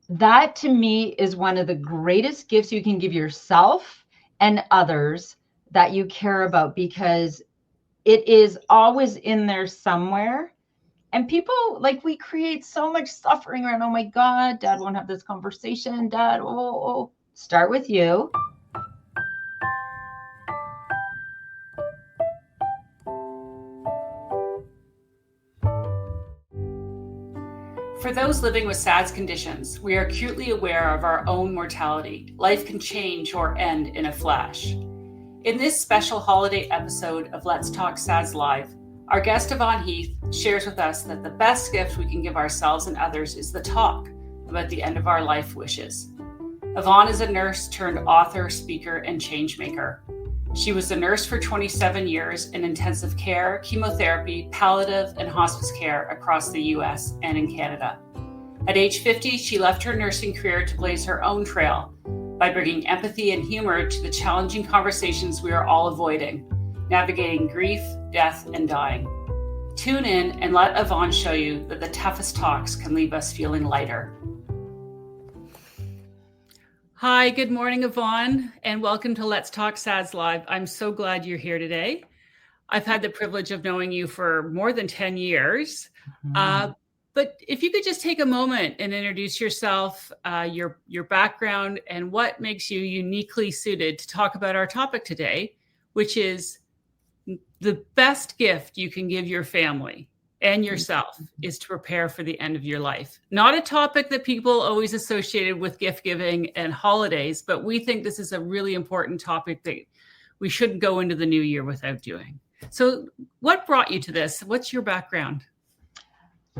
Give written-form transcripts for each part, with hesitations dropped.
that to me is one of the greatest gifts you can give yourself and others that you care about, because it is always in there somewhere. And people, like, we create so much suffering around, oh my God, dad won't have this conversation. Dad, oh. Start with you. For those living with SADS conditions, we are acutely aware of our own mortality. Life can change or end in a flash. In this special holiday episode of Let's Talk SADS Live, our guest Yvonne Heath shares with us that the best gift we can give ourselves and others is the talk about the end of our life wishes. Yvonne is a nurse turned author, speaker, and change maker. She was a nurse for 27 years in intensive care, chemotherapy, palliative, and hospice care across the US and in Canada. At age 50, she left her nursing career to blaze her own trail by bringing empathy and humor to the challenging conversations we are all avoiding, navigating grief, death, and dying. Tune in and let Yvonne show you that the toughest talks can leave us feeling lighter. Hi, good morning, Yvonne, and welcome to Let's Talk SADS Live. I'm so glad you're here today. I've had the privilege of knowing you for more than 10 years. But if you could just take a moment and introduce yourself, your background, and what makes you uniquely suited to talk about our topic today, which is the best gift you can give your family and yourself is to prepare for the end of your life. Not a topic that people always associated with gift giving and holidays, but we think this is a really important topic that we shouldn't go into the new year without doing. So what brought you to this? What's your background?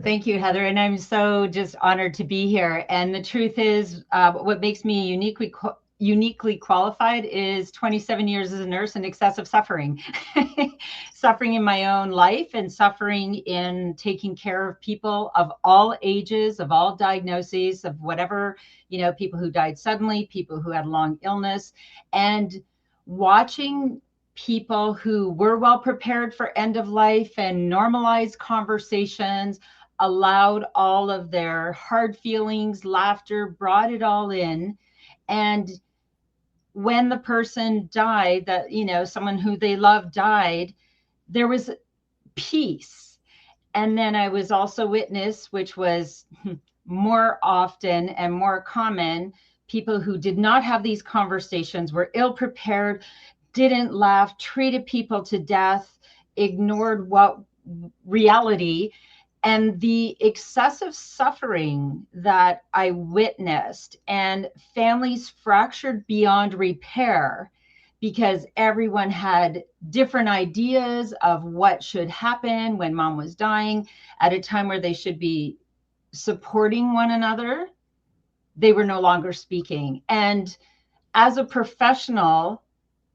Thank you, Heather. And I'm so just honored to be here. And the truth is, what makes me uniquely qualified is 27 years as a nurse and excessive suffering. Suffering in my own life and suffering in taking care of people of all ages, of all diagnoses, of whatever, people who died suddenly, people who had long illness, and watching people who were well prepared for end of life and normalized conversations, allowed all of their hard feelings, laughter, brought it all in. And when the person died, that, someone who they loved died, there was peace. And then I was also witness, which was more often and more common, people who did not have these conversations, were ill prepared, didn't laugh, treated people to death, ignored what reality, and the excessive suffering that I witnessed, and families fractured beyond repair because everyone had different ideas of what should happen when mom was dying at a time where they should be supporting one another. They were no longer speaking. And as a professional,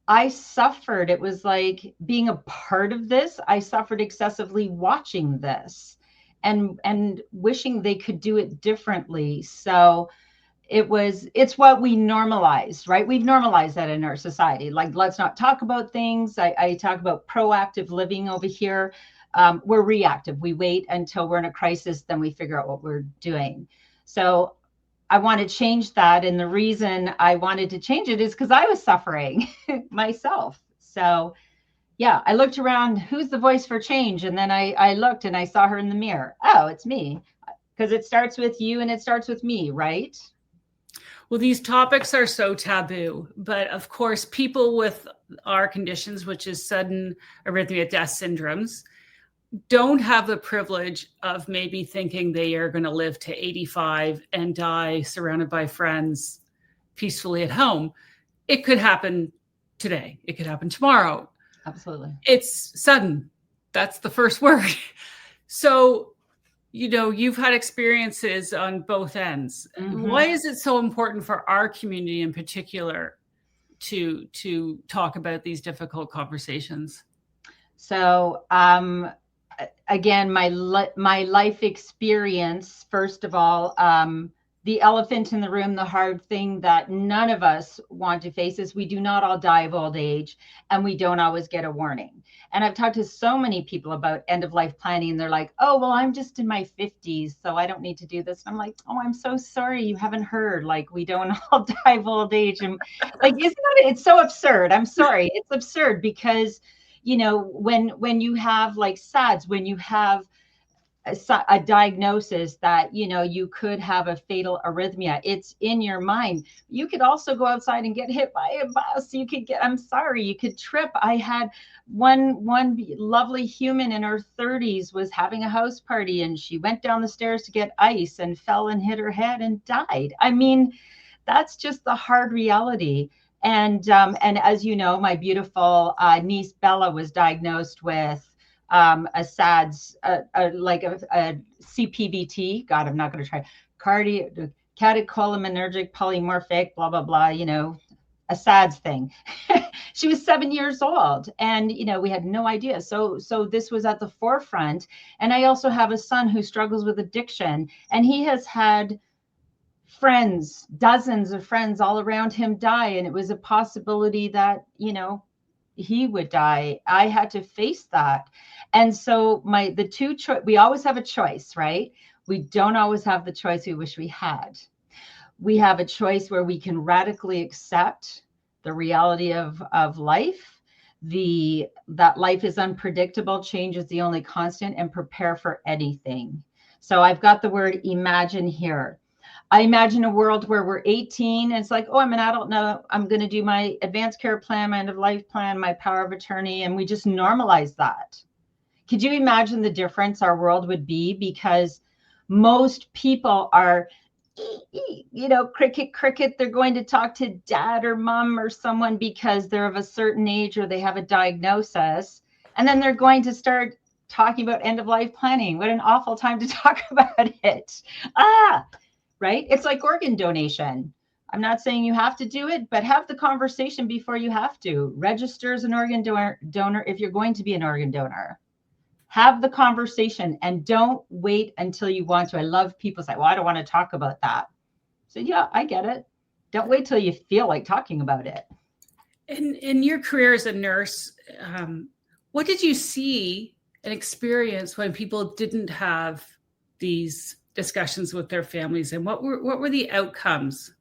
I suffered. It was like being a part of this. I suffered excessively watching this and wishing they could do it differently. So it's what we normalized, right? We've normalized that in our society. Like, let's not talk about things. I talk about proactive living over here. We're reactive. We wait until we're in a crisis, then we figure out what we're doing. So I want to change that. And the reason I wanted to change it is because I was suffering myself. So yeah, I looked around, who's the voice for change? And then I looked and I saw her in the mirror. Oh, it's me. Because it starts with you and it starts with me, right? Well, these topics are so taboo, but of course, people with our conditions, which is sudden arrhythmia death syndromes, don't have the privilege of maybe thinking they are going to live to 85 and die surrounded by friends peacefully at home. It could happen today. It could happen tomorrow. Absolutely. It's sudden. That's the first word. So, you've had experiences on both ends. Mm-hmm. Why is it so important for our community in particular to talk about these difficult conversations? So, again, my life experience, first of all, the elephant in the room, the hard thing that none of us want to face is we do not all die of old age, and we don't always get a warning. And I've talked to so many people about end of life planning, and they're like, oh, well, I'm just in my 50s, so I don't need to do this. And I'm like, oh, I'm so sorry. You haven't heard. Like, we don't all die of old age. And like, isn't it? It's so absurd. I'm sorry. It's absurd because, when you have like SADS, when you have a diagnosis that you could have a fatal arrhythmia, it's in your mind. You could also go outside and get hit by a bus. You could trip. I had one lovely human in her 30s was having a house party, and she went down the stairs to get ice and fell and hit her head and died. I mean, that's just the hard reality. And as you know, my beautiful niece Bella was diagnosed with a SADS, like a CPVT. God, I'm not going to try. Catecholinergic polymorphic, blah, blah, blah, a SADS thing. She was 7 years old, and, we had no idea. So this was at the forefront. And I also have a son who struggles with addiction, and he has had friends, dozens of friends all around him die. And it was a possibility that, he would die. I had to face that. And so we always have a choice, right? We don't always have the choice we wish we had. We have a choice where we can radically accept the reality of life, that life is unpredictable, change is the only constant, and prepare for anything. So I've got the word imagine here. I imagine a world where we're 18 and it's like, oh, I'm an adult now. I'm going to do my advanced care plan, my end of life plan, my power of attorney. And we just normalize that. Could you imagine the difference our world would be? Because most people are, cricket. They're going to talk to dad or mom or someone because they're of a certain age or they have a diagnosis. And then they're going to start talking about end of life planning. What an awful time to talk about it. Right? It's like organ donation. I'm not saying you have to do it, but have the conversation before you have to. Register as an organ donor if you're going to be an organ donor. Have the conversation and don't wait until you want to. I love people say, well, I don't want to talk about that. So yeah, I get it. Don't wait till you feel like talking about it. In your career as a nurse, what did you see and experience when people didn't have these discussions with their families, and what were the outcomes?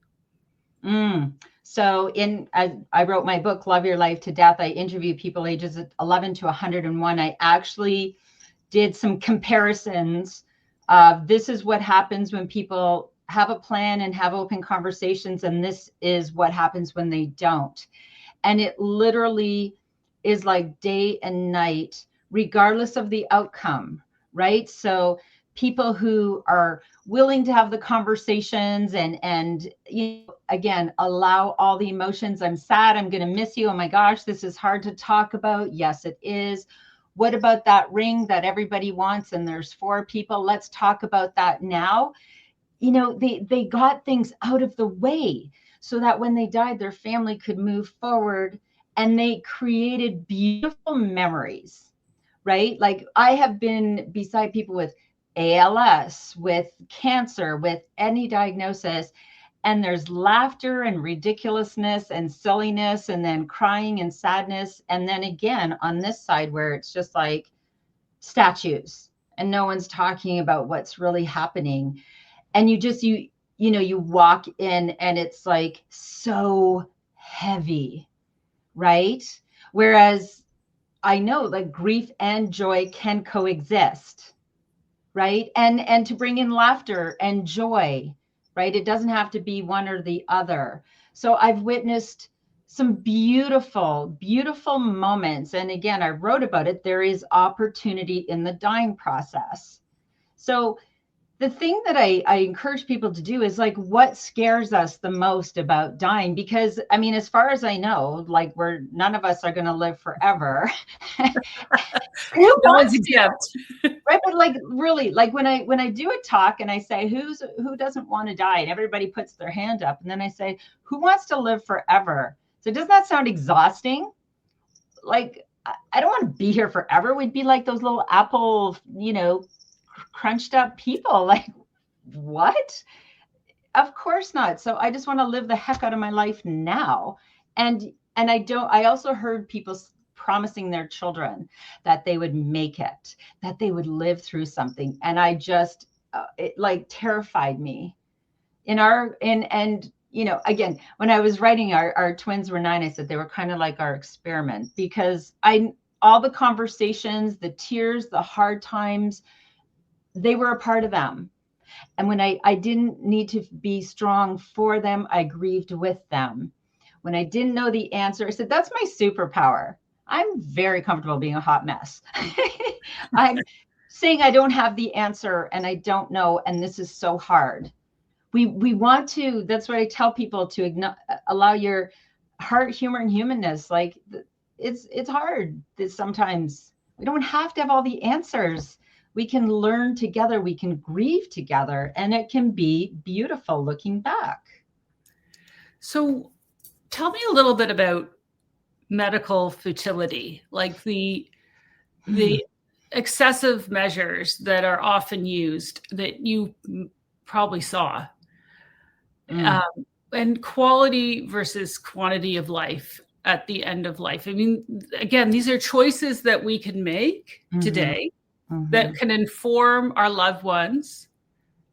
So I wrote my book, Love Your Life to Death. I interview people ages 11 to 101. I actually did some comparisons. This is what happens when people have a plan and have open conversations, and this is what happens when they don't. And it literally is like day and night, regardless of the outcome, right? So people who are willing to have the conversations and again, allow all the emotions. I'm sad. I'm going to miss you. Oh my gosh, this is hard to talk about. Yes, it is. What about that ring that everybody wants? And there's 4 people. Let's talk about that now. They got things out of the way so that when they died, their family could move forward, and they created beautiful memories, right? Like I have been beside people with ALS, with cancer, with any diagnosis, and there's laughter and ridiculousness and silliness, and then crying and sadness. And then again, on this side where it's just like statues and no one's talking about what's really happening. And you walk in and it's like so heavy, right? Whereas I know like grief and joy can coexist. Right. And to bring in laughter and joy, right? It doesn't have to be one or the other. So I've witnessed some beautiful, beautiful moments. And again, I wrote about it. There is opportunity in the dying process. So the thing that I encourage people to do is like, what scares us the most about dying? Because I mean, as far as I know, like none of us are going to live forever. No one's exempt. Right. But like, really, like when I do a talk and I say, who doesn't want to die? And everybody puts their hand up. And then I say, who wants to live forever? So doesn't that sound exhausting? Like, I don't want to be here forever. We'd be like those little apple, crunched up people. Like, what? of course not. So I just want to live the heck out of my life now. And I also heard people promising their children that they would make it, that they would live through something. And I just, it like terrified me and again, when I was writing, our twins were 9, I said they were kind of like our experiment, because all the conversations, the tears, the hard times, they were a part of them. And when I didn't need to be strong for them, I grieved with them. When I didn't know the answer, I said, that's my superpower. I'm very comfortable being a hot mess. I'm saying I don't have the answer and I don't know, and this is so hard. We want to, that's what I tell people, to allow your heart, humor, and humanness. Like, it's hard. Sometimes we don't have to have all the answers. We can learn together, we can grieve together, and it can be beautiful looking back. So tell me a little bit about medical futility, like the excessive measures that are often used that you probably saw. And quality versus quantity of life at the end of life. I mean, again, these are choices that we can make today that can inform our loved ones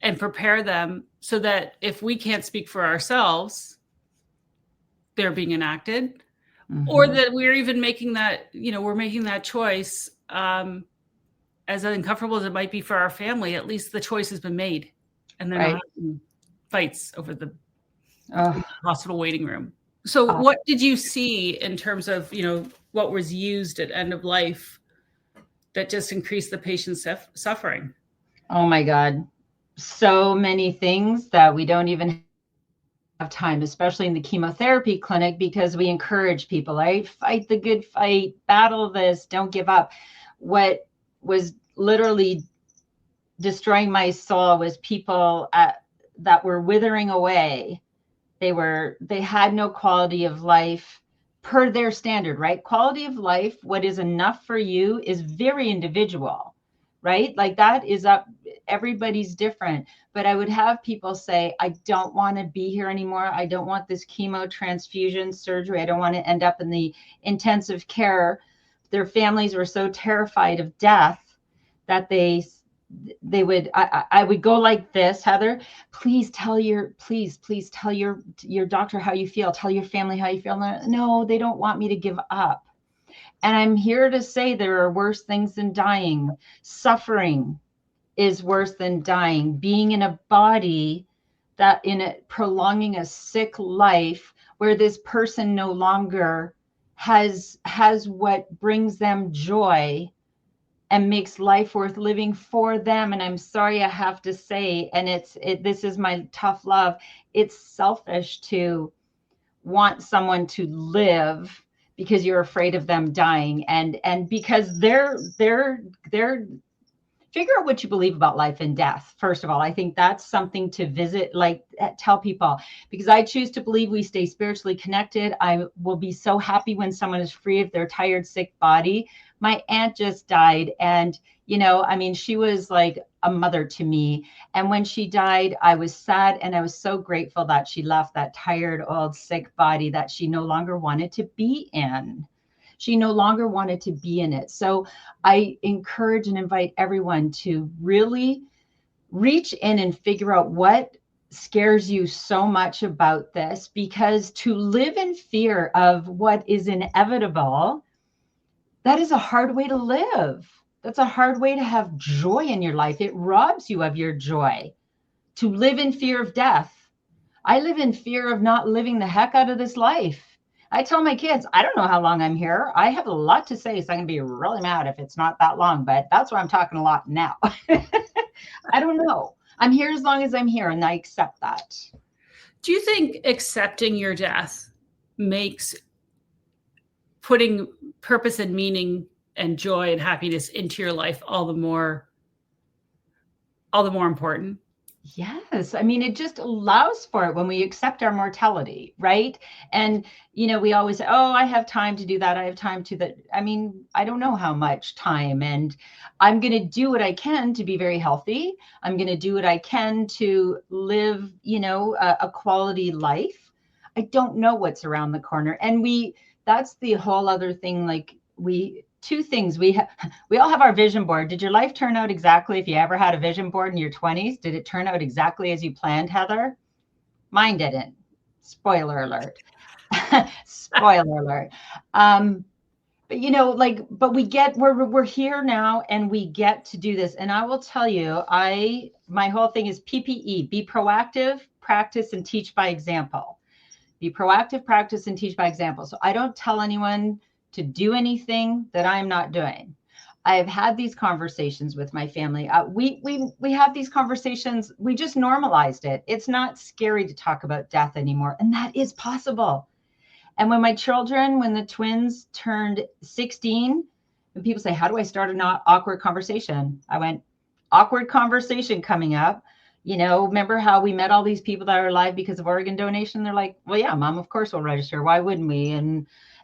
and prepare them so that if we can't speak for ourselves, they're being enacted, or that we're even making that, we're making that choice, as uncomfortable as it might be for our family. At least the choice has been made, and they're not having fights over the hospital waiting room. So what did you see in terms of, what was used at end of life that just increased the patient's suffering? Oh my God. So many things that we don't even have time, especially in the chemotherapy clinic, because we encourage people, right? Fight the good fight, battle this, don't give up. What was literally destroying my soul was people that were withering away. They had no quality of life per their standard, right? Quality of life, what is enough for you, is very individual, right? Like, that is up, everybody's different. But I would have people say, I don't want to be here anymore. I don't want this chemo, transfusion, surgery. I don't want to end up in the intensive care. Their families were so terrified of death that I would go like this, Heather, please tell your doctor how you feel. Tell your family how you feel. No, they don't want me to give up. And I'm here to say there are worse things than dying. Suffering is worse than dying. Being in a body prolonging a sick life where this person no longer has what brings them joy and makes life worth living for them. And I'm sorry I have to say, and this is my tough love, it's selfish to want someone to live because you're afraid of them dying, and because they're figure out what you believe about life and death. First of all, I think that's something to visit, like tell people, because I choose to believe we stay spiritually connected. I will be so happy when someone is free of their tired, sick body. My aunt just died, and she was like a mother to me. And when she died, I was sad, and I was so grateful that she left that tired, old, sick body that she no longer wanted to be in. She no longer wanted to be in it. So I encourage and invite everyone to really reach in and figure out what scares you so much about this, because to live in fear of what is inevitable, that is a hard way to live. That's a hard way to have joy in your life. It robs you of your joy to live in fear of death. I live in fear of not living the heck out of this life. I tell my kids, I don't know how long I'm here. I have a lot to say, so I'm going to be really mad if it's not that long, but that's why I'm talking a lot now. I don't know. I'm here as long as I'm here, and I accept that. Do you think accepting your death makes putting purpose and meaning and joy and happiness into your life all the more important? Yes. I mean, it just allows for it when we accept our mortality, right? And, we always say, oh, I have time to do that. I have time to that. I mean, I don't know how much time. And I'm going to do what I can to be very healthy. I'm going to do what I can to live, a quality life. I don't know what's around the corner. And that's the whole other thing. Like two things we all have our vision board. Did your life turn out exactly, if you ever had a vision board in your 20s, did it turn out exactly as you planned, Heather? Mine didn't. Spoiler alert. Spoiler alert. But we're here now and we get to do this. And I will tell you, my whole thing is PPE, be proactive, practice, and teach by example. Be proactive, practice, and teach by example. So I don't tell anyone to do anything that I'm not doing. I have had these conversations with my family. We have these conversations. We just normalized it. It's not scary to talk about death anymore, and that is possible. And when the twins turned 16, and people say, "How do I start an awkward conversation?" I went, "Awkward conversation coming up. Remember how we met all these people that are alive because of organ donation?" They're like, "Well, yeah, Mom, of course we'll register. Why wouldn't we?"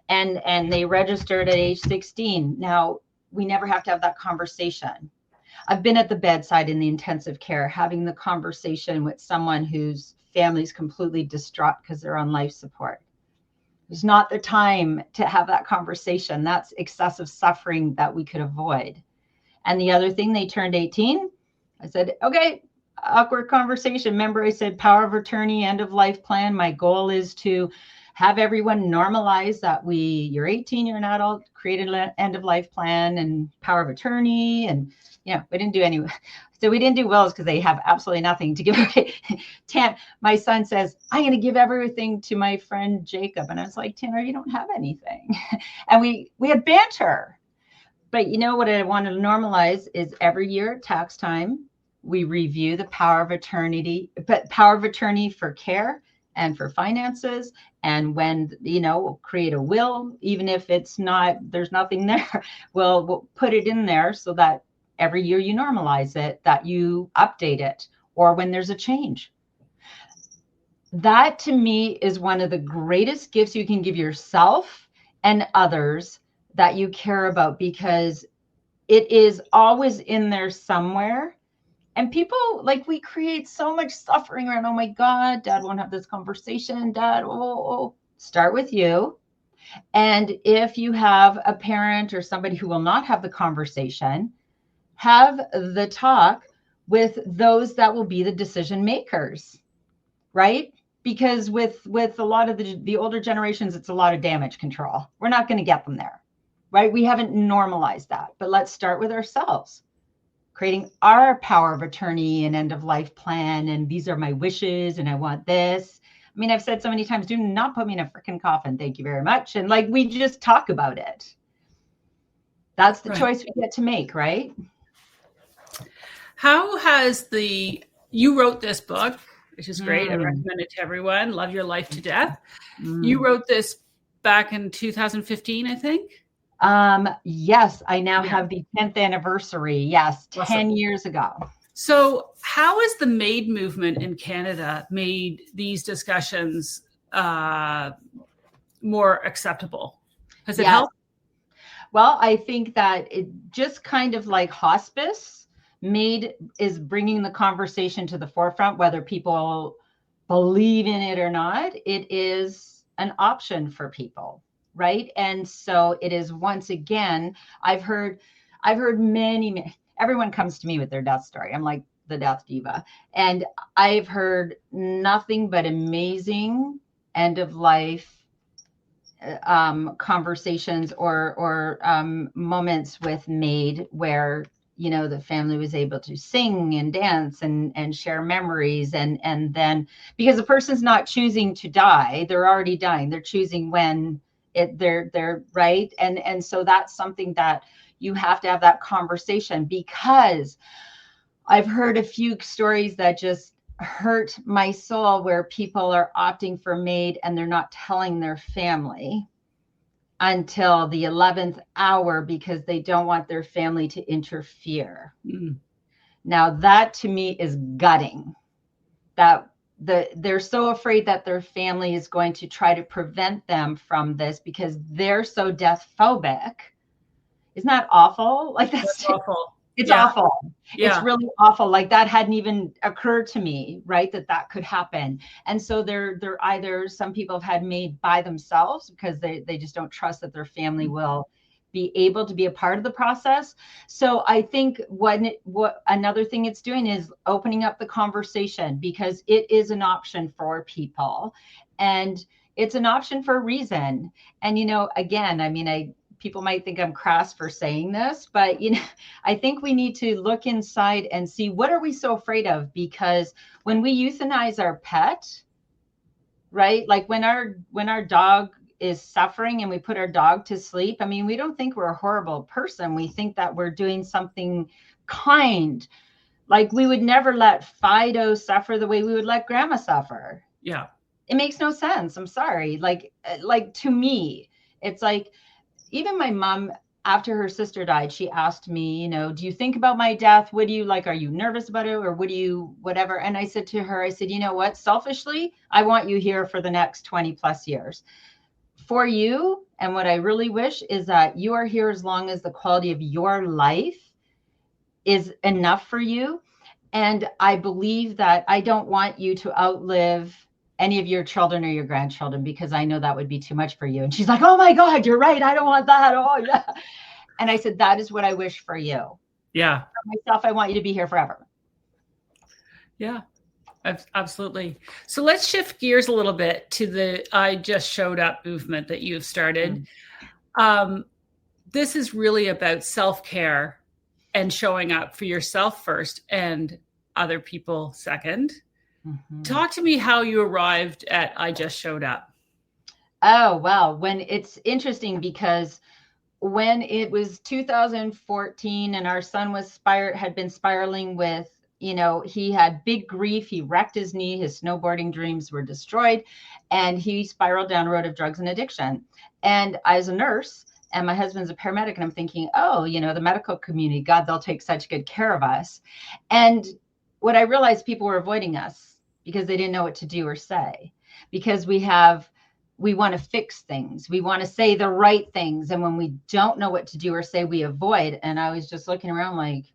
And they registered at age 16. Now, we never have to have that conversation. I've been at the bedside in the intensive care, having the conversation with someone whose family's completely distraught because they're on life support. It's not the time to have that conversation. That's excessive suffering that we could avoid. And the other thing, they turned 18. I said, okay, awkward conversation. Remember, I said power of attorney, end of life plan. My goal is to have everyone normalize that you're 18, you're an adult, create an end of life plan and power of attorney. And, we didn't do any. So we didn't do wills because they have absolutely nothing to give away. My son says, I'm going to give everything to my friend Jacob. And I was like, Tanner, you don't have anything. And we had banter. But what I want to normalize is every year at tax time, we review the power of attorney for care and for finances. And when, we'll create a will, even if there's nothing there, we'll put it in there so that every year you normalize it, that you update it, or when there's a change. That to me is one of the greatest gifts you can give yourself and others that you care about, because it is always in there somewhere. And people, we create so much suffering around, oh my God, Dad won't have this conversation. Dad, start with you. And if you have a parent or somebody who will not have the conversation, have the talk with those that will be the decision makers, right? Because with a lot of the older generations, it's a lot of damage control. We're not going to get them there, right? We haven't normalized that, but let's start with ourselves. Creating our power of attorney and end of life plan. And these are my wishes and I want this. I mean, I've said so many times, do not put me in a freaking coffin. Thank you very much. And we just talk about it. That's the choice we get to make, right? How has you wrote this book, which is great. I recommend it to everyone. Love Your Life to Death. You wrote this back in 2015, I think. Yes, I now have the 10th anniversary. Yes, 10 years ago. So how has the MAID movement in Canada made these discussions more acceptable? Has it helped? Well, I think that it just kind of like hospice, MAID is bringing the conversation to the forefront, whether people believe in it or not. It is an option for people. Right. And so it is, once again, I've heard everyone comes to me with their death story. I'm like the death diva. And I've heard nothing but amazing end of life conversations or moments with MAID where, the family was able to sing and dance and share memories. And then because the person's not choosing to die, they're already dying. They're choosing when they're right. And so that's something that you have to have that conversation, because I've heard a few stories that just hurt my soul where people are opting for MAID and they're not telling their family until the 11th hour because they don't want their family to interfere. Now that to me is gutting. that they're so afraid that their family is going to try to prevent them from this because they're so death phobic. Isn't that awful? Like that's awful. It's awful. Yeah. It's really awful. Like that hadn't even occurred to me, right? That could happen. And so they're either, some people have had made by themselves because they just don't trust that their family will be able to be a part of the process. So I think what another thing it's doing is opening up the conversation, because it is an option for people, and it's an option for a reason. And, again, I mean, people might think I'm crass for saying this, but, I think we need to look inside and see, what are we so afraid of? Because when we euthanize our pet, right? Like when our dog is suffering and we put our dog to sleep, I mean, we don't think we're a horrible person. We think that we're doing something kind. Like we would never let Fido suffer the way we would let Grandma suffer. Yeah. It makes no sense. I'm sorry. Like to me, it's like, even my mom, after her sister died, she asked me, do you think about my death? What do you like? Are you nervous about it? Or whatever? And I said to her, you know what? Selfishly, I want you here for the next 20 plus years for you. And what I really wish is that you are here as long as the quality of your life is enough for you. And I believe that I don't want you to outlive any of your children or your grandchildren, because I know that would be too much for you. And she's like, oh my God, you're right. I don't want that. Oh yeah. And I said, that is what I wish for you. Yeah. For myself, I want you to be here forever. Yeah, absolutely. So let's shift gears a little bit to the I Just Showed Up movement that you've started. This is really about self-care and showing up for yourself first and other people second. Mm-hmm. Talk to me how you arrived at I Just Showed Up. Oh, well, when it's interesting, because when it was 2014 and our son had been spiraling with, he had big grief. He wrecked his knee. His snowboarding dreams were destroyed, and he spiraled down a road of drugs and addiction. And I was a nurse, and my husband's a paramedic, and I'm thinking, oh, the medical community, God, they'll take such good care of us. And what I realized, people were avoiding us because they didn't know what to do or say, because we want to fix things. We want to say the right things. And when we don't know what to do or say, we avoid. And I was just looking around like,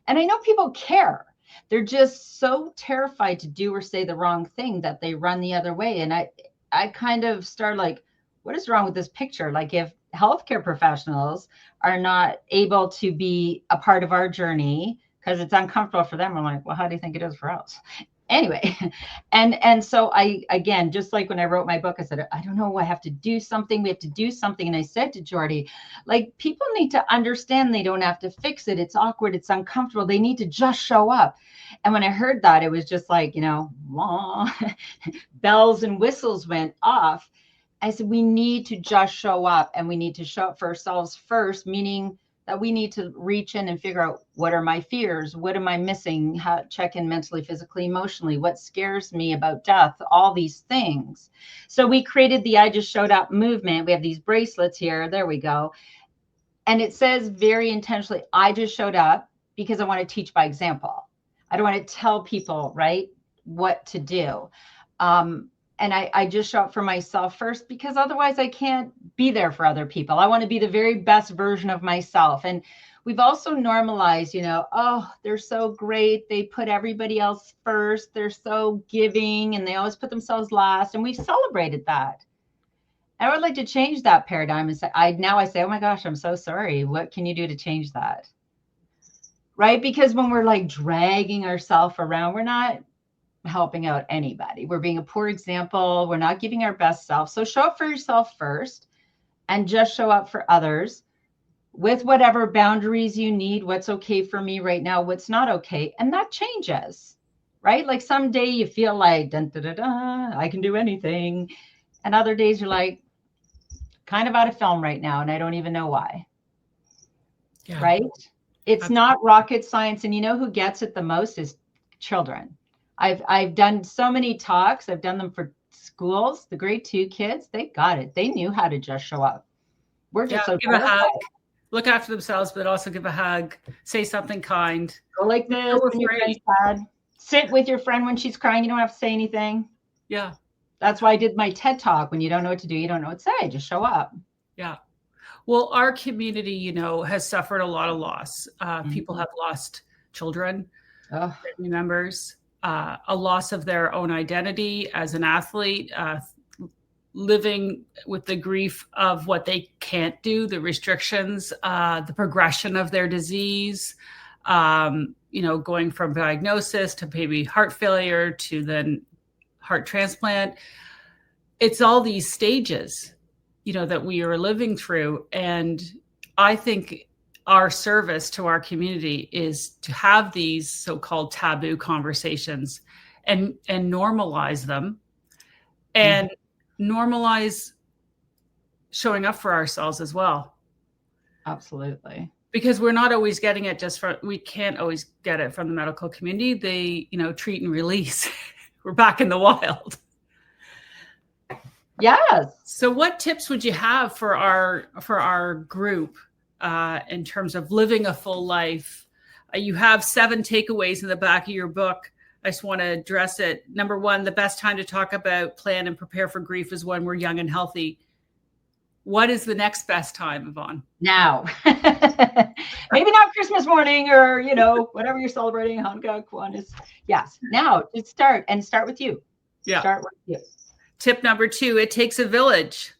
and I know people care. They're just so terrified to do or say the wrong thing that they run the other way. And I kind of started like, what is wrong with this picture? Like, if healthcare professionals are not able to be a part of our journey because it's uncomfortable for them, I'm like, well, how do you think it is for us? Anyway, and so I, again, just like when I wrote my book, I said, I don't know, I have to do something. We have to do something. And I said to Jordy, like, people need to understand they don't have to fix it. It's awkward. It's uncomfortable. They need to just show up. And when I heard that, it was just like, bells and whistles went off. I said, we need to just show up, and we need to show up for ourselves first, meaning that we need to reach in and figure out, what are my fears? What am I missing? How check in mentally, physically, emotionally, what scares me about death, all these things. So we created the I Just Showed Up movement. We have these bracelets here. There we go. And it says very intentionally, I just showed up because I want to teach by example. I don't want to tell people, right, what to do. And I just show up for myself first, because otherwise I can't be there for other people. I want to be the very best version of myself. And we've also normalized, oh, they're so great. They put everybody else first. They're so giving, and they always put themselves last. And we've celebrated that. I would like to change that paradigm and say, I say, oh my gosh, I'm so sorry. What can you do to change that? Right? Because when we're like dragging ourselves around, we're not helping out anybody. We're being a poor example. We're not giving our best self. So show up for yourself first, and just show up for others with whatever boundaries you need. What's okay for me right now, what's not okay. And that changes, right? Like someday you feel like, dun, dun, dun, dun, I can do anything. And other days you're like, kind of out of film right now, and I don't even know why. Yeah. Right? It's not rocket science. And you know who gets it the most is children. I've done so many talks. I've done them for schools. The grade 2 kids, they got it. They knew how to just show up. We're just so give a hug, look after themselves, but also give a hug, say something kind. Go like this when you're sad. Sit with your friend when she's crying. You don't have to say anything. Yeah. That's why I did my TED Talk. When you don't know what to do, you don't know what to say. Just show up. Yeah. Well, our community, you know, has suffered a lot of loss. People have lost children, family members, a loss of their own identity as an athlete, living with the grief of what they can't do, the restrictions, the progression of their disease, you know, going from diagnosis to maybe heart failure to then heart transplant. It's all these stages, you know, that we are living through. And I think our service to our community is to have these so-called taboo conversations and normalize them and normalize showing up for ourselves as well. Absolutely. Because we're not always getting it we can't always get it from the medical community. They, you know, treat and release. We're back in the wild. Yes. So what tips would you have for our group in terms of living a full life? You have 7 takeaways in the back of your book. I just want to address it. Number 1, the best time to talk about, plan, and prepare for grief is when we're young and healthy. What is the next best time, Yvonne? Now. Maybe not Christmas morning or, you know, whatever you're celebrating, Hanukkah, Kwanzaa. Yes. Now, just start with you. Yeah. Start with you. Tip number 2, it takes a village.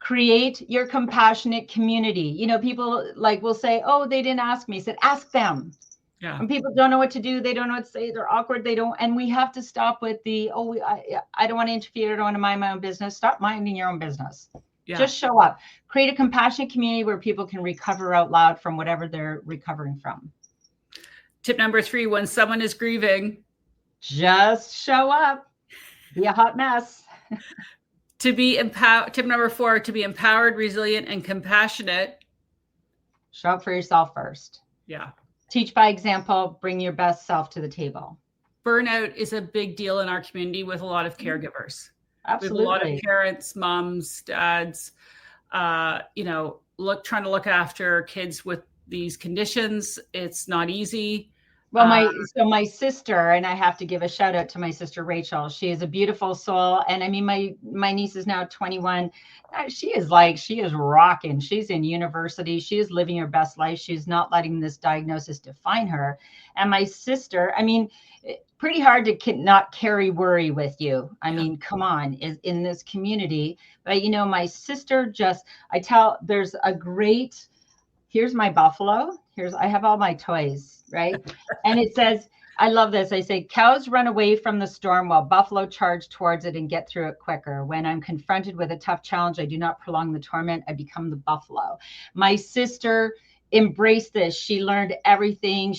Create your compassionate community. You know, people will say, oh, they didn't ask me. I said, ask them. Yeah. When people don't know what to do, they don't know what to say, they're awkward, and we have to stop with the, I don't want to interfere, I don't want to mind my own business. Stop minding your own business. Yeah. Just show up. Create a compassionate community where people can recover out loud from whatever they're recovering from. Tip number 3, when someone is grieving, just show up. Be a hot mess. To be empowered. Tip number 4, to be empowered, resilient, and compassionate. Show up for yourself first. Yeah. Teach by example, bring your best self to the table. Burnout is a big deal in our community with a lot of caregivers. Absolutely. We have a lot of parents, moms, dads, you know, trying to look after kids with these conditions. It's not easy. Well, my sister, and I have to give a shout out to my sister, Rachel. She is a beautiful soul. And I mean, my niece is now 21. She is rocking. She's in university. She is living her best life. She's not letting this diagnosis define her. And my sister, I mean, pretty hard to not carry worry with you. I mean, come on, is in this community. But, you know, my sister there's a great, here's my buffalo. I have all my toys, right? And it says, I love this. I say, cows run away from the storm while buffalo charge towards it and get through it quicker. When I'm confronted with a tough challenge, I do not prolong the torment. I become the buffalo. My sister embraced this. She learned everything.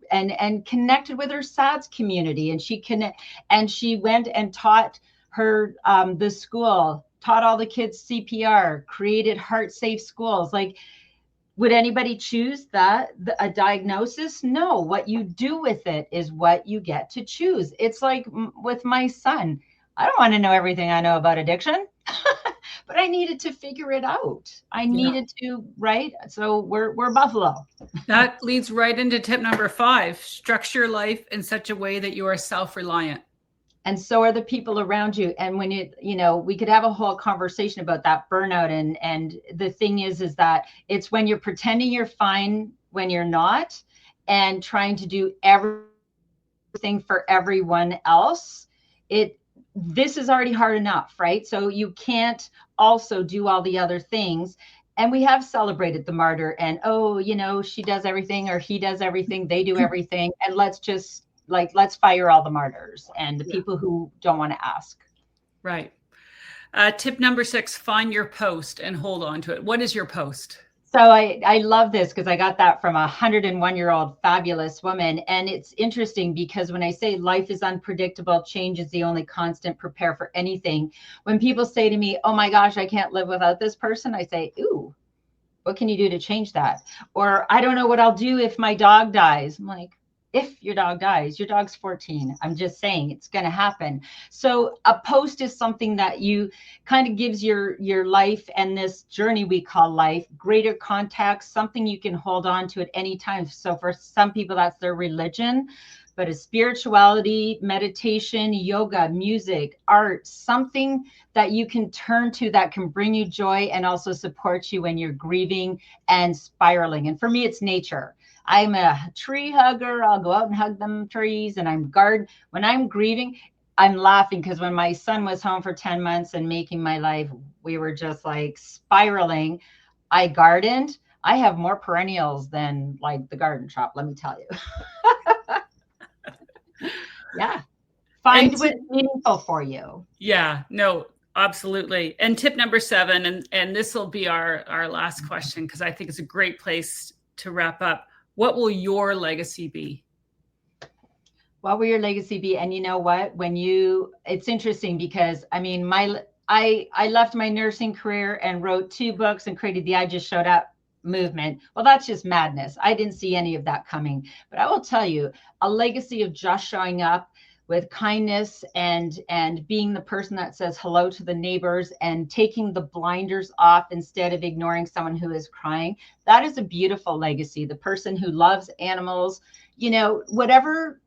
And connected with her SADS community. And she went and taught her, the school, taught all the kids CPR, created heart safe schools. Like, would anybody choose a diagnosis? No. What you do with it is what you get to choose. It's like with my son. I don't want to know everything I know about addiction, but I needed to figure it out. I needed to, right? So we're buffalo. That leads right into tip number 5. Structure life in such a way that you are self-reliant. And so are the people around you. And when we could have a whole conversation about that burnout. And the thing is that it's when you're pretending you're fine when you're not, and trying to do everything for everyone else. This is already hard enough, right? So you can't also do all the other things. And we have celebrated the martyr and, she does everything or he does everything, they do everything. And let's fire all the martyrs and the people who don't want to ask. Right. Tip number 6, find your post and hold on to it. What is your post? So I love this because I got that from a 101-year-old fabulous woman. And it's interesting because when I say life is unpredictable, change is the only constant, prepare for anything. When people say to me, oh my gosh, I can't live without this person, I say, ooh, what can you do to change that? Or I don't know what I'll do if my dog dies. I'm like, if your dog dies, your dog's 14. I'm just saying it's going to happen. So a post is something that you kind of gives your life and this journey we call life greater context, something you can hold on to at any time. So for some people, that's their religion. but a spirituality, meditation, yoga, music, art, something that you can turn to that can bring you joy and also support you when you're grieving and spiraling. And for me, it's nature. I'm a tree hugger. I'll go out and hug them trees, and when I'm grieving, I'm laughing because when my son was home for 10 months and making my life, we were just like spiraling. I gardened. I have more perennials than like the garden shop, let me tell you. Yeah. Find what's meaningful for you. Yeah, no, absolutely. And tip number 7, and this will be our last question, because I think it's a great place to wrap up. What will your legacy be? What will your legacy be? And you know what? It's interesting because I mean, I left my nursing career and wrote 2 books and created the I Just Showed Up movement. Well, that's just madness. I didn't see any of that coming. But I will tell you, a legacy of just showing up with kindness and being the person that says hello to the neighbors and taking the blinders off instead of ignoring someone who is crying. That is a beautiful legacy. The person who loves animals, whatever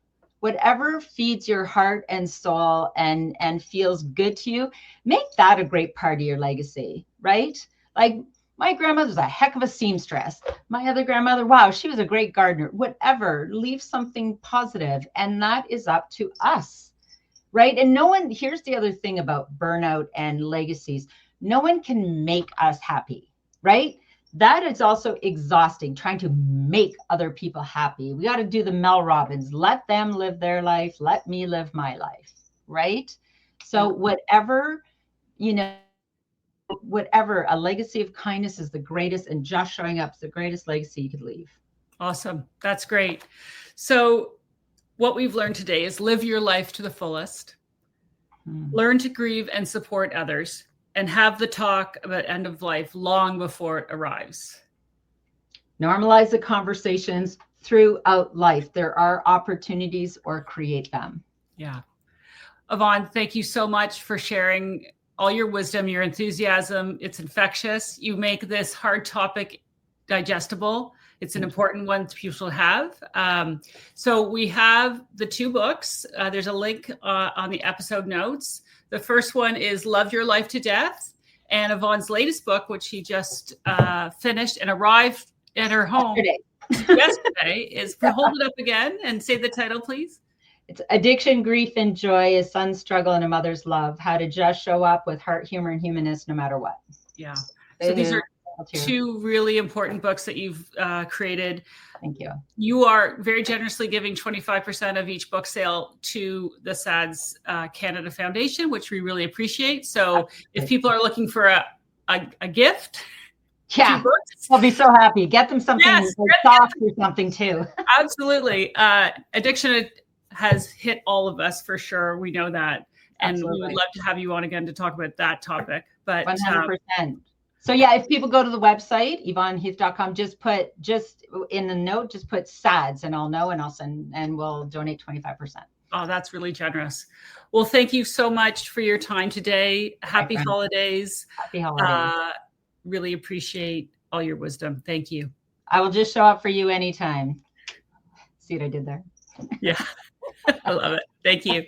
feeds your heart and soul and feels good to you, make that a great part of your legacy, right? Like, my grandmother was a heck of a seamstress. My other grandmother, wow, she was a great gardener. Whatever, leave something positive, and that is up to us, right? And here's the other thing about burnout and legacies. No one can make us happy, right? That is also exhausting, trying to make other people happy. We got to do the Mel Robbins, let them live their life, let me live my life, right? So whatever, a legacy of kindness is the greatest, and just showing up is the greatest legacy you could leave. Awesome. That's great. So what we've learned today is live your life to the fullest, learn to grieve and support others, and have the talk about end of life long before it arrives. Normalize the conversations throughout life. There are opportunities, or create them. Yeah. Yvonne, thank you so much for sharing all your wisdom, your enthusiasm. It's infectious. You make this hard topic digestible. It's an important one people should have. So we have the 2 books. There's a link on the episode notes. The first one is Love Your Life to Death. And Yvonne's latest book, which she just finished and arrived at her home yesterday, is Hold It Up Again, and say the title, please. It's Addiction, Grief, and Joy, A Son's Struggle and a Mother's Love, How to Just Show Up with Heart, Humor, and Humanness no matter what. Yeah. So these are 2 really important books that you've created. Thank you. You are very generously giving 25% of each book sale to the SADS Canada Foundation, which we really appreciate. So if people are looking for a gift, yeah, I'll be so happy. Get them something soft or something too. Absolutely. Addiction has hit all of us for sure. We know that. And we would love to have you on again to talk about that topic. But 100%. So yeah, if people go to the website, YvonneHeath.com, just in the note, just put SADS and I'll know, and I'll send, and we'll donate 25%. Oh, that's really generous. Well, thank you so much for your time today. Happy holidays. Happy holidays. Really appreciate all your wisdom. Thank you. I will just show up for you anytime. See what I did there? Yeah, I love it. Thank you.